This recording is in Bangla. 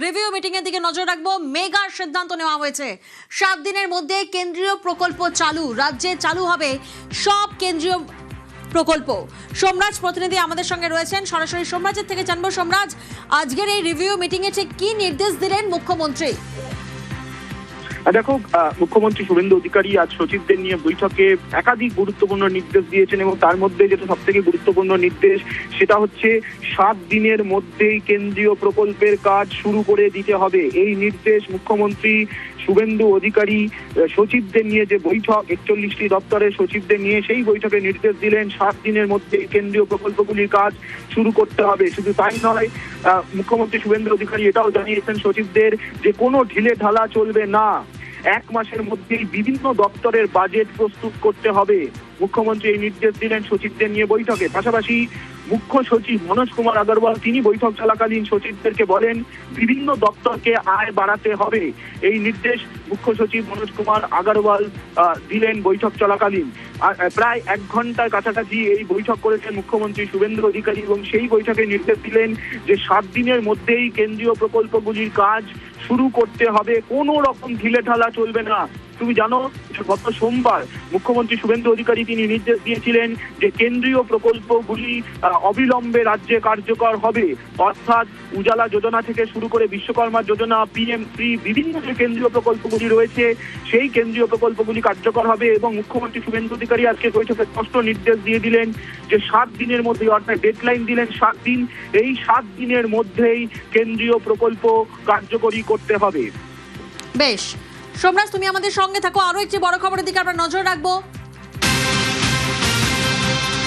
রিভিউ মিটিং এর দিকে নজর রাখবো। মেগা সিদ্ধান্ত নেওয়া হয়েছে, 7 দিনের মধ্যে কেন্দ্রীয় প্রকল্প চালু, রাজ্যে চালু হবে সব কেন্দ্রীয় প্রকল্প। সোমরাজ প্রতিনিধি আমাদের সঙ্গে রয়েছেন, সরাসরি সোমরাজের থেকে জানবো। সোমরাজ, আজকের এই রিভিউ মিটিং এ ঠিক কি নির্দেশ দিলেন মুখ্যমন্ত্রী? দেখো, মুখ্যমন্ত্রী শুভেন্দু অধিকারী আজ সচিবদের নিয়ে বৈঠকে একাধিক গুরুত্বপূর্ণ নির্দেশ দিয়েছেন এবং তার মধ্যে যেটা সব থেকে গুরুত্বপূর্ণ নির্দেশ সেটা হচ্ছে 7 দিনের মধ্যেই কেন্দ্রীয় প্রকল্পের কাজ শুরু করে দিতে হবে। এই নির্দেশ মুখ্যমন্ত্রী শুভেন্দু অধিকারী সচিবদের নিয়ে যে বৈঠক, 41টি দপ্তরের সচিবদের নিয়ে সেই বৈঠকে নির্দেশ দিলেন 7 দিনের মধ্যে কেন্দ্রীয় প্রকল্পগুলির কাজ শুরু করতে হবে। শুধু তাই নয়, মুখ্যমন্ত্রী শুভেন্দু অধিকারী এটাও জানিয়েছেন সচিবদের যে কোনো ঢিলে ঢালা চলবে না, 1 মাসের মধ্যেই বিভিন্ন দপ্তরের বাজেট প্রস্তুত করতে হবে। মুখ্যমন্ত্রী এই নির্দেশ দিলেন সচিবদের নিয়ে বৈঠকে। পাশাপাশি মুখ্য সচিব মনোজ কুমার আগরওয়াল তিনি বৈঠক চলাকালীন সচিবদেরকে বলেন বিভিন্ন দপ্তরকে আয় বাড়াতে হবে। এই নির্দেশ মুখ্য সচিব মনোজ কুমার আগরওয়াল দিলেন বৈঠক চলাকালীন। প্রায় 1 ঘন্টার কাছাকাছি এই বৈঠক করেছেন মুখ্যমন্ত্রী শুভেন্দু অধিকারী এবং সেই বৈঠকে নির্দেশ দিলেন যে 7 দিনের মধ্যেই কেন্দ্রীয় প্রকল্পগুলির কাজ শুরু করতে হবে, কোনো রকম ঢিলে ঢালা চলবে না। তুমি জানো, গত সোমবার মুখ্যমন্ত্রী শুভেন্দু অধিকারী তিনি নির্দেশ দিয়েছিলেন যে কেন্দ্রীয় প্রকল্পগুলি অবিলম্বে রাজ্যে কার্যকর হবে, অর্থাৎ উজালা যোজনা থেকে শুরু করে বিশ্বকর্মা যোজনা, PM3 বিভিন্ন যে কেন্দ্রীয় প্রকল্পগুলি রয়েছে সেই কেন্দ্রীয় প্রকল্পগুলি কার্যকর হবে। এবং মুখ্যমন্ত্রী শুভেন্দু অধিকারী আজকে বৈঠকে স্পষ্ট নির্দেশ দিয়ে দিলেন যে 7 দিনের মধ্যে, অর্থাৎ ডেডলাইন দিলেন 7 দিন, এই 7 দিনের মধ্যেই কেন্দ্রীয় প্রকল্প কার্যকরী করতে হবে। বেশ, সোমরাজ তুমি আমাদের সঙ্গে থাকো, আরো একটি বড় খবরের দিকে আমরা নজর রাখবো।